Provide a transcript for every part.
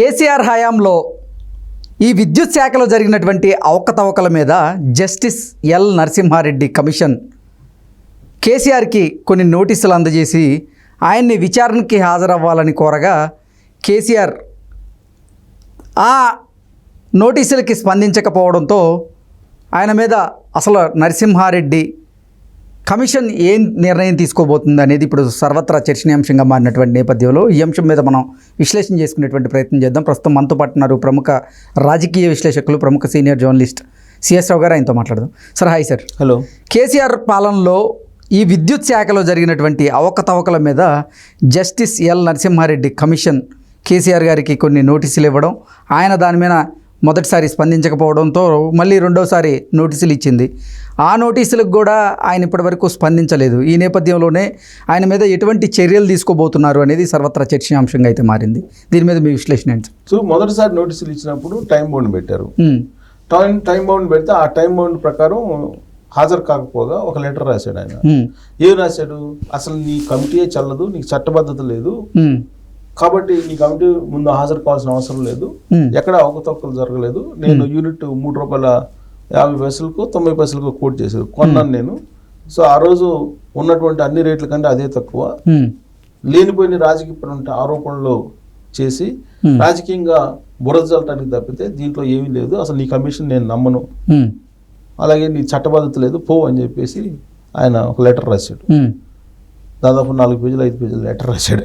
కేసీఆర్ హయాంలో ఈ విద్యుత్ శాఖలో జరిగినటువంటి అవకతవకల మీద జస్టిస్ ఎల్ నరసింహారెడ్డి కమిషన్ కేసీఆర్కి కొన్ని నోటీసులు అందజేసి ఆయన్ని విచారణకి హాజరవ్వాలని కోరగా కేసీఆర్ ఆ నోటీసులకి స్పందించకపోవడంతో ఆయన మీద అసలు నరసింహారెడ్డి కమిషన్ ఏం నిర్ణయం తీసుకోబోతుంది అనేది ఇప్పుడు సర్వత్రా చర్చనీయాంశంగా మారినటువంటి నేపథ్యంలో ఈ అంశం మీద మనం విశ్లేషణ చేసుకునేటువంటి ప్రయత్నం చేద్దాం. ప్రస్తుతం మనతో పాటు ఉన్నారు ప్రముఖ రాజకీయ విశ్లేషకులు, ప్రముఖ సీనియర్ జర్నలిస్ట్ సిఎస్ రావు గారు. ఆయనతో మాట్లాడదాం. Sir, hi sir. Hello. KCR పాలనలో ఈ విద్యుత్ శాఖలో జరిగినటువంటి అవకతవకల మీద justice L Narasimha Reddy commission KCR గారికి కొన్ని నోటీసులు ఇవ్వడం, ఆయన దాని మీద మొదటిసారి స్పందించకపోవడంతో మళ్ళీ రెండోసారి నోటీసులు ఇచ్చింది. ఆ నోటీసులకు కూడా ఆయన ఇప్పటివరకు స్పందించలేదు. ఈ నేపథ్యంలోనే ఆయన మీద ఎటువంటి చర్యలు తీసుకోబోతున్నారు అనేది సర్వత్రా చర్చనీయాంశంగా అయితే మారింది. దీని మీద మీ విశ్లేషణ ఏంటి? సో మొదటిసారి నోటీసులు ఇచ్చినప్పుడు టైం బౌండ్ పెట్టారు. టైం బౌండ్ పెడితే ఆ టైం బౌండ్ ప్రకారం హాజరు కాకపోగా ఒక లెటర్ రాశాడు ఆయన. ఏం రాశాడు? అసలు నీ కమిటీయే చల్లదు, నీకు చట్టబద్ధత లేదు, కాబట్టి నీ కమిటీ ముందు హాజరు కావాల్సిన అవసరం లేదు, ఎక్కడ అవకతవకలు జరగలేదు, నేను యూనిట్ ₹3.50 90 కోట్ చేశాను, కొన్నాను నేను. సో ఆ రోజు ఉన్నటువంటి అన్ని రేట్ల కంటే అదే తక్కువ, లేనిపోయిన రాజకీయ ఆరోపణలు చేసి రాజకీయంగా బురద చల్లటానికి తప్పితే దీంట్లో ఏమీ లేదు, అసలు నీ కమిషన్ నేను నమ్మను, అలాగే నీ చట్టబద్ధత లేదు, పో అని చెప్పేసి ఆయన ఒక లెటర్ రాశాడు. దాదాపు 4 పేజీలు 5 పేజీల లెటర్ రాశాడు.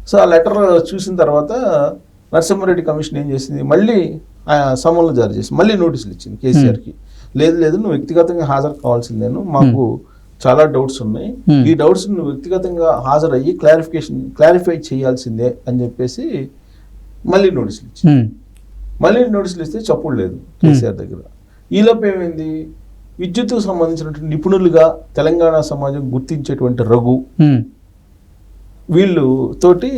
సో ఆ లెటర్ చూసిన తర్వాత నరసింహారెడ్డి కమిషన్ ఏం చేసింది, మళ్ళీ సమన్లు జారీ చేసి మళ్ళీ నోటీసులు ఇచ్చింది కేసీఆర్కి. లేదు నువ్వు వ్యక్తిగతంగా హాజరు కావాల్సిందేను, మాకు చాలా డౌట్స్ ఉన్నాయి, ఈ డౌట్స్ నువ్వు వ్యక్తిగతంగా హాజరయ్యి క్లారిఫై చేయాల్సిందే అని చెప్పేసి మళ్ళీ నోటీసులు ఇచ్చింది. మళ్ళీ నోటీసులు ఇస్తే చప్పుడు లేదు కేసీఆర్ దగ్గర. ఈలోపు ఏమైంది, విద్యుత్తుకు సంబంధించినటువంటి నిపుణులుగా తెలంగాణ సమాజం గుర్తించేటువంటి రఘు వీళ్ళు తోటి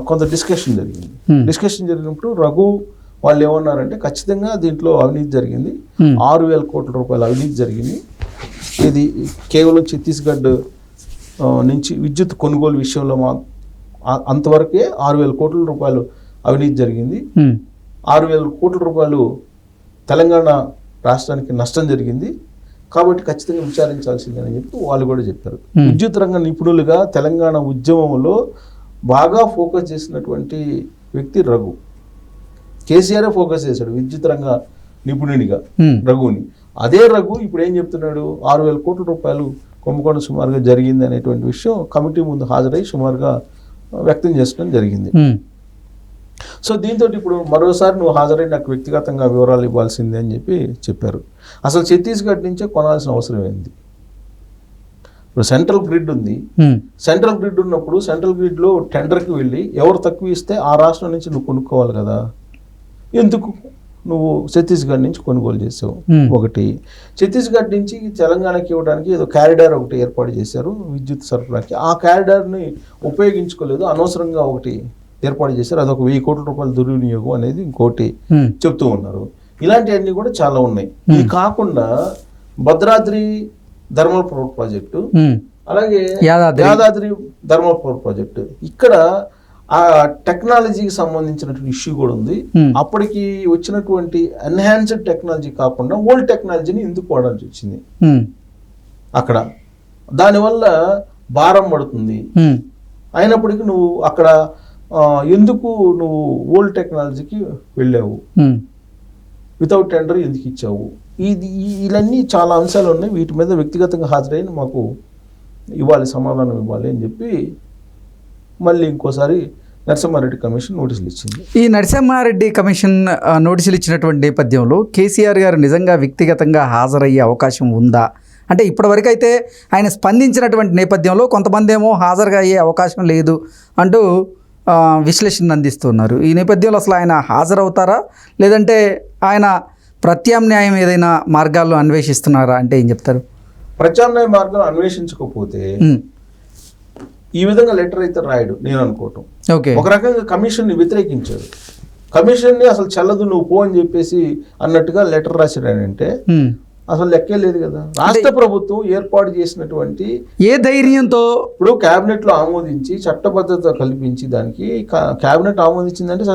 కొంత డిస్కషన్ జరిగింది. డిస్కషన్ జరిగినప్పుడు రఘు వాళ్ళు ఏమన్నారంటే, ఖచ్చితంగా దీంట్లో అవినీతి జరిగింది, 6,000 కోట్ల రూపాయల అవినీతి జరిగింది, ఇది కేవలం ఛత్తీస్గఢ్ నుంచి విద్యుత్ కొనుగోలు విషయంలో అంతవరకే 6,000 కోట్ల రూపాయలు అవినీతి జరిగింది, 6,000 కోట్ల రూపాయలు తెలంగాణ రాష్ట్రానికి నష్టం జరిగింది, కాబట్టి ఖచ్చితంగా విచారించాల్సిందని చెప్పి వాళ్ళు కూడా చెప్పారు. విద్యుత్ రంగ నిపుణులుగా తెలంగాణ ఉద్యమంలో బాగా ఫోకస్ చేసినటువంటి వ్యక్తి రఘు. కేసీఆర్ ఫోకస్ చేశాడు విద్యుత్ రంగ నిపుణునిగా రఘుని. అదే రఘు ఇప్పుడు ఏం చెప్తున్నాడు, 6,000 కోట్ల రూపాయలు కుంభకోణం సుమారుగా జరిగింది అనేటువంటి విషయం కమిటీ ముందు హాజరై సుమారుగా వ్యక్తం చేసుకోవడం జరిగింది. సో దీంతో ఇప్పుడు మరోసారి నువ్వు హాజరై నాకు వ్యక్తిగతంగా వివరాలు ఇవ్వాల్సిందే అని చెప్పారు. అసలు ఛత్తీస్గఢ్ నుంచే కొనాల్సిన అవసరం ఏంది? ఇప్పుడు సెంట్రల్ గ్రిడ్ ఉంది, సెంట్రల్ గ్రిడ్ ఉన్నప్పుడు సెంట్రల్ గ్రిడ్లో టెండర్కి వెళ్ళి ఎవరు తక్కువ ఇస్తే ఆ రాష్ట్రం నుంచి నువ్వు కొనుక్కోవాలి కదా, ఎందుకు నువ్వు ఛత్తీస్గఢ్ నుంచి కొనుగోలు చేసావు? ఒకటి, ఛత్తీస్గఢ్ నుంచి తెలంగాణకి ఇవ్వడానికి ఏదో క్యారిడార్ ఒకటి ఏర్పాటు చేశారు విద్యుత్ సరఫరాకి, ఆ క్యారిడార్ని ఉపయోగించుకోలేదు, అనవసరంగా ఒకటి ఏర్పాటు చేశారు, అదొక 1,000 కోట్ల రూపాయల దుర్వినియోగం అనేది ఇంకోటి చెప్తూ ఉన్నారు. ఇలాంటివన్నీ కూడా చాలా ఉన్నాయి. ఇది కాకుండా భద్రాద్రి థర్మల్ పవర్ ప్రాజెక్టు, అలాగే యాదాద్రి థర్మల్ పవర్ ప్రాజెక్టు, ఇక్కడ ఆ టెక్నాలజీకి సంబంధించినటువంటి ఇష్యూ కూడా ఉంది. అప్పటికి వచ్చినటువంటి ఎన్హాన్స్డ్ టెక్నాలజీ కాకుండా ఓల్డ్ టెక్నాలజీని ఎందుకు వాడాల్సి వచ్చింది అక్కడ, దానివల్ల భారం పడుతుంది. అయినప్పటికీ నువ్వు అక్కడ ఎందుకు నువ్వు ఓల్డ్ టెక్నాలజీకి వెళ్ళావు, వితౌట్ టెండర్ ఎందుకు ఇచ్చావు? ఇవన్నీ చాలా అంశాలు ఉన్నాయి, వీటి మీద వ్యక్తిగతంగా హాజరైన మాకు సమాధానం ఇవ్వాలి అని చెప్పి మళ్ళీ ఇంకోసారి నరసింహారెడ్డి కమిషన్ నోటీసులు ఇచ్చింది. ఈ నరసింహారెడ్డి కమిషన్ నోటీసులు ఇచ్చినటువంటి నేపథ్యంలో కేసీఆర్ గారు నిజంగా వ్యక్తిగతంగా హాజరయ్యే అవకాశం ఉందా? అంటే ఇప్పటివరకు అయితే ఆయన స్పందించినటువంటి నేపథ్యంలో కొంతమంది ఏమో హాజరుగా అయ్యే అవకాశం లేదు అంటూ విశ్లేషణ అందిస్తున్నారు. ఈ నేపథ్యంలో అసలు ఆయన హాజరవుతారా, లేదంటే ఆయన ప్రత్యామ్నాయం ఏదైనా మార్గాల్లో అన్వేషిస్తున్నారా అంటే ఏం చెప్తారు? ప్రత్యామ్నాయ మార్గాలు అన్వేషించకపోతే ఈ విధంగా లెటర్ అయితే రాయడు నేను అనుకోవటం. ఒక రకంగా కమిషన్ని వ్యతిరేకించాడు, కమిషన్ని అసలు చెల్లదు నువ్వు పో అని చెప్పేసి అన్నట్టుగా లెటర్ రాశాడంటే అసలు లెక్కే లేదు కదా. రాష్ట్ర ప్రభుత్వం ఏర్పాటు చేసినటువంటి ఏ ధైర్యంతో ఇప్పుడు కేబినెట్ లో ఆమోదించి చట్టబద్ధత కల్పించి దానికి కేబినెట్ ఆమోదించిందంటే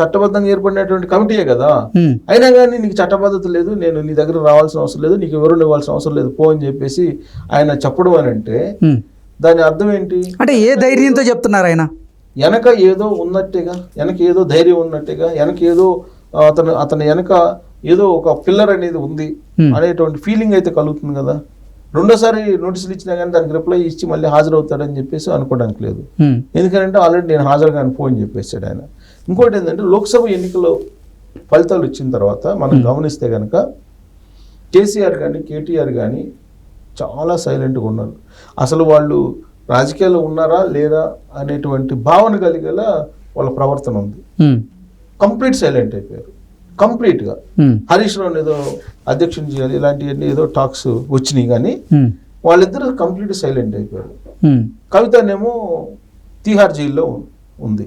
చట్టబద్ధంగా ఏర్పడినటువంటి కమిటీయే కదా. అయినా కానీ నీకు చట్టబద్ధత లేదు, నేను నీ దగ్గర రావాల్సిన అవసరం లేదు, నీకు ఎవరు ఇవ్వాల్సిన అవసరం లేదు పో అని చెప్పేసి ఆయన చెప్పడం అని అంటే దాని అర్థం ఏంటి? అంటే ఏ ధైర్యంతో చెప్తున్నారు ఆయన? వెనక ఏదో ఉన్నట్టుగా, వెనక ఏదో ధైర్యం ఉన్నట్టుగా, వెనక ఏదో అతని వెనక ఏదో ఒక పిల్లర్ అనేది ఉంది అనేటువంటి ఫీలింగ్ అయితే కలుగుతుంది కదా. రెండోసారి నోటీసులు ఇచ్చినా కానీ దానికి రిప్లై ఇచ్చి మళ్ళీ హాజరవుతాడని చెప్పేసి అనుకోవడానికి లేదు. ఎందుకంటే ఆల్రెడీ నేను హాజరుగాను పో అని చెప్పేసాడు ఆయన. ఇంకోటి ఏంటంటే లోక్సభ ఎన్నికల్లో ఫలితాలు వచ్చిన తర్వాత మనం గమనిస్తే కనుక కేసీఆర్ కానీ కేటీఆర్ కానీ చాలా సైలెంట్గా ఉన్నారు. అసలు వాళ్ళు రాజకీయాల్లో ఉన్నారా లేరా అనేటువంటి భావన కలిగేలా వాళ్ళ ప్రవర్తన ఉంది. కంప్లీట్ సైలెంట్ అయిపోయారు కంప్లీట్గా. హరీష్ రావు ఏదో అధ్యక్షుని చేయాలి ఇలాంటివన్నీ ఏదో టాక్స్ వచ్చినాయి కానీ వాళ్ళిద్దరూ కంప్లీట్ సైలెంట్ అయిపోయారు. కవితనేమో తీహార్ జైల్లో ఉంది.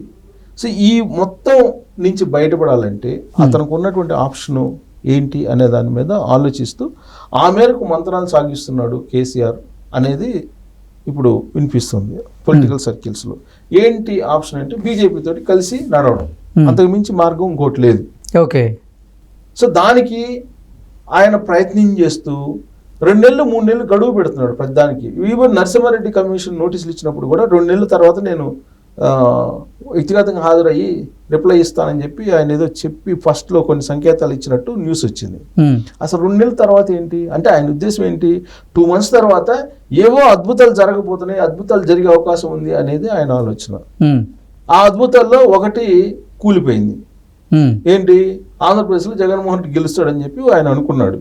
సో ఈ మొత్తం నుంచి బయటపడాలంటే అతనికి ఉన్నటువంటి ఆప్షను ఏంటి అనే దాని మీద ఆలోచిస్తూ ఆ మేరకు మంత్రాలు సాగిస్తున్నాడు కేసీఆర్ అనేది ఇప్పుడు వినిపిస్తుంది పొలిటికల్ సర్కిల్స్లో. ఏంటి ఆప్షన్ అంటే బీజేపీ తోటి కలిసి నడవడం, అంతకు మించి మార్గం ఇంకోటి లేదు. ఓకే. సో దానికి ఆయన ప్రయత్నం చేస్తూ 2 నెలలు 3 నెలలు గడువు పెడుతున్నాడు ప్రతిదానికి. ఈవెన్ నరసింహారెడ్డి కమిషన్ నోటీసులు ఇచ్చినప్పుడు కూడా 2 నెలల తర్వాత నేను వ్యక్తిగతంగా హాజరయ్యి రిప్లై ఇస్తానని చెప్పి ఆయన ఏదో చెప్పి ఫస్ట్లో కొన్ని సంకేతాలు ఇచ్చినట్టు న్యూస్ వచ్చింది. అసలు 2 నెలల తర్వాత ఏంటి అంటే ఆయన ఉద్దేశం ఏంటి? 2 months తర్వాత ఏవో అద్భుతాలు జరగబోతున్నాయి, అద్భుతాలు జరిగే అవకాశం ఉంది అనేది ఆయన ఆలోచన. ఆ అద్భుతాల్లో ఒకటి కూలిపోయింది. ఏంటి? ఆంధ్రప్రదేశ్లో జగన్మోహన్ రెడ్డి గెలుస్తాడని చెప్పి ఆయన అనుకున్నాడు,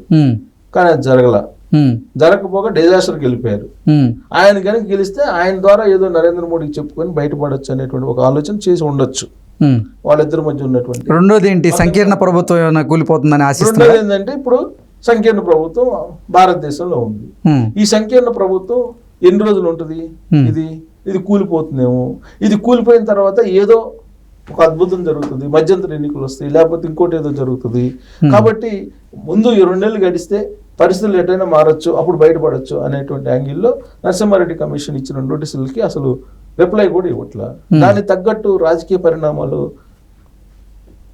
కానీ అది జరగకపోగా డిజాస్టర్కి వెళ్ళిపోయారు. ఆయన కనుక గెలిస్తే ఆయన ద్వారా ఏదో నరేంద్ర మోడీకి చెప్పుకొని బయటపడొచ్చు అనేటువంటి ఒక ఆలోచన చేసి ఉండొచ్చు వాళ్ళిద్దరి మధ్య ఉన్నటువంటి. రెండోది ఏంటి? సంకీర్ణ ప్రభుత్వం కూలిపోతుందని ఆశిస్తున్నారు. రెండోది ఏంటంటే ఇప్పుడు సంకీర్ణ ప్రభుత్వం భారతదేశంలో ఉంది. ఈ సంకీర్ణ ప్రభుత్వం ఎన్ని రోజులు ఉంటుంది? ఇది కూలిపోతుందేమో. ఇది కూలిపోయిన తర్వాత ఏదో ఒక అద్భుతం జరుగుతుంది, మధ్యంతర ఎన్నికలు వస్తాయి, లేకపోతే ఇంకోటి ఏదో జరుగుతుంది. కాబట్టి ముందు ఈ 2 నెలలు గడిస్తే పరిస్థితులు ఎటైనా మారచ్చు, అప్పుడు బయటపడచ్చు అనేటువంటి యాంగిల్లో నరసింహారెడ్డి కమిషన్ ఇచ్చిన నోటీసులకి అసలు రిప్లై కూడా ఇవ్వట్లా. దానికి తగ్గట్టు రాజకీయ పరిణామాలు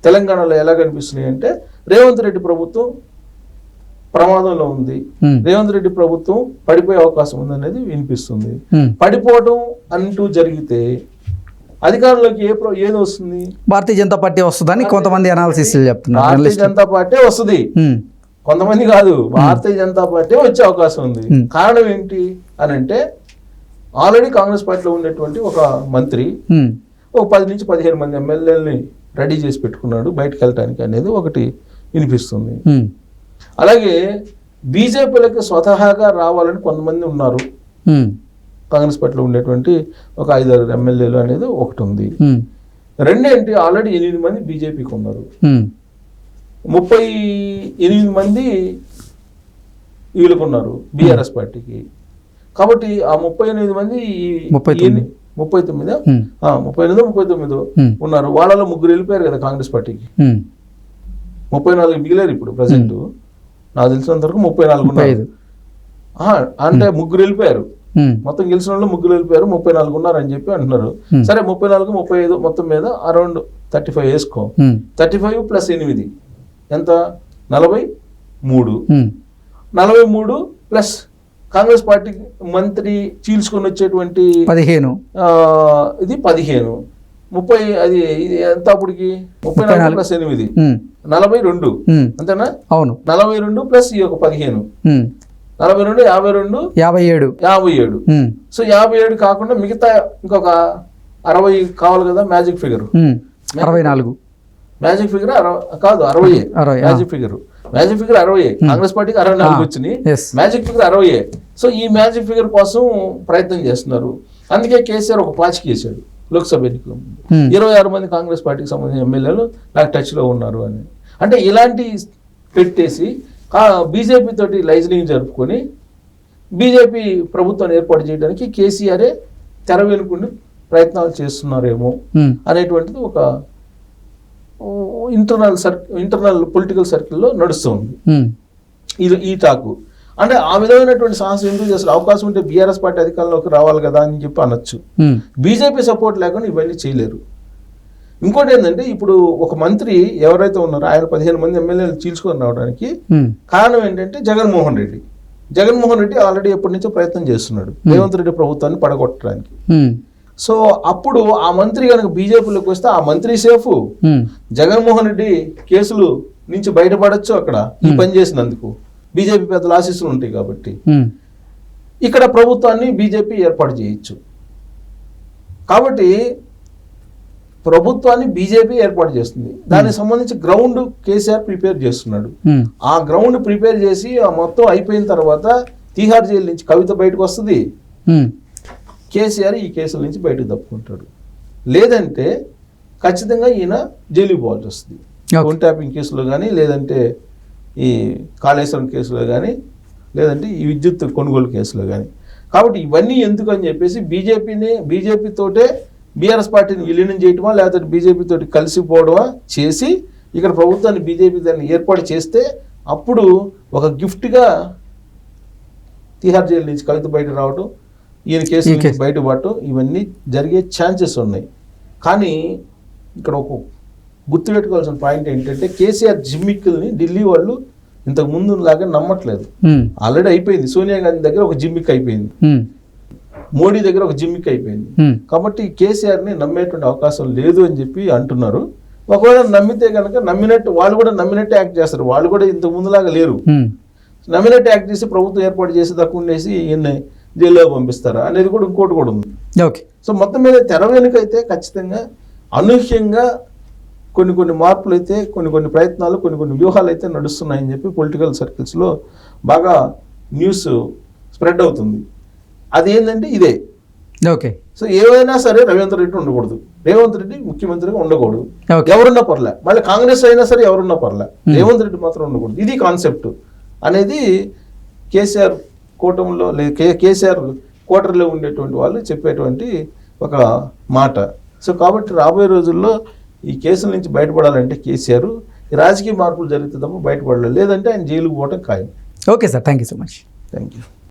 తెలంగాణలో ఎలా కనిపిస్తున్నాయి అంటే రేవంత్ రెడ్డి ప్రభుత్వం ప్రమాదంలో ఉంది, రేవంత్ రెడ్డి ప్రభుత్వం పడిపోయే అవకాశం ఉంది అనేది వినిపిస్తుంది. పడిపోవడం అంటూ జరిగితే అధికారంలోకి ఏదో వస్తుంది? భారతీయ జనతా పార్టీ వస్తుందని కొంతమంది అనాలిసిస్ చెప్తున్నారు. భారతీయ జనతా పార్టీ వస్తుంది, కొంతమంది కాదు, భారతీయ జనతా పార్టీ వచ్చే అవకాశం ఉంది. కారణం ఏంటి అని అంటే ఆల్రెడీ కాంగ్రెస్ పార్టీలో ఉన్నటువంటి ఒక మంత్రి ఒక 10 నుంచి 15 మంది ఎమ్మెల్యేలని రెడీ చేసి పెట్టుకున్నాడు బయటకు వెళ్ళటానికి అనేది ఒకటి వినిపిస్తుంది. అలాగే బీజేపీలకు స్వతహాగా రావాలని కొంతమంది ఉన్నారు. కాంగ్రెస్ పార్టీలో ఉండేటువంటి ఒక 5-6 ఎమ్మెల్యేలు అనేది ఒకటి ఉంది. రెండేంటి? ఆల్రెడీ 8 మంది బీజేపీకి ఉన్నారు, 38 మంది వీళ్ళకున్నారు బీఆర్ఎస్ పార్టీకి. కాబట్టి ఆ 38 మంది 39 ఉన్నారు. వాళ్ళలో 3 వెళ్ళిపోయారు కదా కాంగ్రెస్ పార్టీకి. 34 మిగిలారు ఇప్పుడు ప్రజెంట్. నాకు తెలిసినంత వరకు 34 ఉన్నారు. అంటే 3 వెళ్ళిపోయారు, మొత్తం గెలిచిన వాళ్ళు 3 వెళ్ళిపోయారు, 34 ఉన్నారు అని చెప్పి అంటున్నారు. సరే 34, 35 మొత్తం మీద అరౌండ్ 35 వేసుకో. 35 + 8 ఎంత? 43. 43 ప్లస్ కాంగ్రెస్ పార్టీ మంత్రి చీల్చుకొని వచ్చేటువంటి 15, ఇది 15, 30, అది ఇది ఎంత అప్పటికి? 34 + 8 42 అంతేనా? అవును. 42 ప్లస్ ఈ ఒక 15, 42, 52, 57. సో 57 కాకుండా మిగతా ఇంకొక 60 కావాలి కదా మ్యాజిక్ ఫిగర్. 64 మ్యాజిక్ ఫిగర్ కాదు, 60. Magic figure 60. కాంగ్రెస్ పార్టీకి 64 వచ్చినాయి, మ్యాజిక్ ఫిగర్ 60. సో ఈ మ్యాజిక్ ఫిగర్ కోసం ప్రయత్నం చేస్తున్నారు. అందుకే కేసీఆర్ ఒక పాచిక వేశాడు లోక్సభ ఎన్నికల ముందు. 26 మంది కాంగ్రెస్ పార్టీకి సంబంధించిన ఎమ్మెల్యేలు నాకు టచ్లో ఉన్నారు అని. అంటే ఇలాంటి పెట్టేసి బీజేపీ తోటి లైజనింగ్ జరుపుకొని బీజేపీ ప్రభుత్వాన్ని ఏర్పాటు చేయడానికి కేసీఆరే తెర వెనుకుండి ప్రయత్నాలు చేస్తున్నారేమో అనేటువంటిది ఒక ఇంటర్నల్ పొలిటికల్ సర్కిల్లో నడుస్తుంది. ఈ టాకు అంటే ఆ విధమైనటువంటి సాహసం ఎందుకు చేస్తారు? అవకాశం ఉంటే బీఆర్ఎస్ పార్టీ అధికారంలోకి రావాలి కదా అని చెప్పి అనొచ్చు. బీజేపీ సపోర్ట్ లేకుండా ఇవన్నీ చేయలేరు. ఇంకోటి ఏంటంటే ఇప్పుడు ఒక మంత్రి ఎవరైతే ఉన్నారో ఆయన 15 మంది ఎమ్మెల్యేలు చీల్చుకొని రావడానికి కారణం ఏంటంటే జగన్మోహన్ రెడ్డి ఆల్రెడీ ఎప్పటి నుంచో ప్రయత్నం చేస్తున్నాడు రేవంత్ రెడ్డి ప్రభుత్వాన్ని పడగొట్టడానికి. సో అప్పుడు ఆ మంత్రి కనుక బీజేపీలోకి వస్తే ఆ మంత్రి సేఫ్, జగన్మోహన్ రెడ్డి కేసులు నుంచి బయటపడచ్చు అక్కడ ఈ పని చేసినందుకు. బీజేపీ పెద్దల ఆశీస్సులు ఉంటాయి కాబట్టి ఇక్కడ ప్రభుత్వాన్ని బీజేపీ ఏర్పాటు చేయొచ్చు. కాబట్టి ప్రభుత్వాన్ని బీజేపీ ఏర్పాటు చేస్తుంది. దానికి సంబంధించి గ్రౌండ్ కేసీఆర్ ప్రిపేర్ చేస్తున్నాడు. ఆ గ్రౌండ్ ప్రిపేర్ చేసి ఆ మొత్తం అయిపోయిన తర్వాత తీహార్ జైలు నుంచి కవిత బయటకు వస్తుంది, కేసీఆర్ ఈ కేసుల నుంచి బయటకు తప్పుకుంటాడు. లేదంటే ఖచ్చితంగా ఈయన జైలుకి పోవాల్సి వస్తుంది. ఫోన్ ట్యాపింగ్ కేసులో కానీ, లేదంటే ఈ కాళేశ్వరం కేసులో కానీ, లేదంటే ఈ విద్యుత్ కొనుగోలు కేసులో కానీ. కాబట్టి ఇవన్నీ ఎందుకు అని చెప్పేసి బీజేపీతోటే బీఆర్ఎస్ పార్టీని విలీనం చేయటమా, లేకపోతే బీజేపీతోటి కలిసిపోవడమా చేసి ఇక్కడ ప్రభుత్వాన్ని బీజేపీ దాన్ని ఏర్పాటు చేస్తే అప్పుడు ఒక గిఫ్ట్గా తిహార్ జైలు నుంచి కవిత బయట రావటం, ఈయన కేసు నుంచి బయటపడటం, ఇవన్నీ జరిగే ఛాన్సెస్ ఉన్నాయి. కానీ ఇక్కడ ఒక గుర్తుపెట్టుకోవాల్సిన పాయింట్ ఏంటంటే కేసీఆర్ జిమ్మిక్కుల్ని ఢిల్లీ వాళ్ళు ఇంతకు ముందు లాగా నమ్మట్లేదు. ఆల్రెడీ అయిపోయింది. సోనియా గాంధీ దగ్గర ఒక జిమ్మిక్ అయిపోయింది, మోడీ దగ్గర ఒక జిమ్మిక్ అయిపోయింది. కాబట్టి కేసీఆర్ని నమ్మేటువంటి అవకాశం లేదు అని చెప్పి అంటున్నారు. ఒకవేళ నమ్మితే కనుక వాళ్ళు కూడా నమ్మినట్టే యాక్ట్ చేస్తారు. వాళ్ళు కూడా ఇంతకు ముందులాగా లేరు. నమ్మినట్టు యాక్ట్ చేసి ప్రభుత్వం ఏర్పాటు చేసి తక్కువ ఉండేసి ఈయన్ని జైల్లో పంపిస్తారా అనేది కూడా ఇంకోటి కూడా ఉంది. సో మొత్తం మీద తెర వెనుకైతే ఖచ్చితంగా అనూహ్యంగా కొన్ని మార్పులు అయితే, కొన్ని ప్రయత్నాలు, కొన్ని వ్యూహాలు అయితే నడుస్తున్నాయని చెప్పి పొలిటికల్ సర్కిల్స్లో బాగా న్యూస్ స్ప్రెడ్ అవుతుంది. అదేంటంటే ఇదే. సో ఏవైనా సరే రేవంత్ రెడ్డి ఉండకూడదు, రేవంత్ రెడ్డి ముఖ్యమంత్రిగా ఉండకూడదు. ఎవరున్నా పర్లే, మళ్ళీ కాంగ్రెస్ అయినా సరే ఎవరున్నా పర్లే, రేవంత్ రెడ్డి మాత్రం ఉండకూడదు. ఇది కాన్సెప్ట్ అనేది కేసీఆర్ కూటమిలో కేసీఆర్ కోటర్లో ఉండేటువంటి వాళ్ళు చెప్పేటువంటి ఒక మాట. సో కాబట్టి రాబోయే రోజుల్లో ఈ కేసుల నుంచి బయటపడాలంటే కేసీఆర్ ఈ రాజకీయ మార్పులు జరిగితే తప్ప బయటపడలేదు. లేదంటే ఆయన జైలుకు పోవటం ఖాయం. Okay sir, thank you so much. Thank you.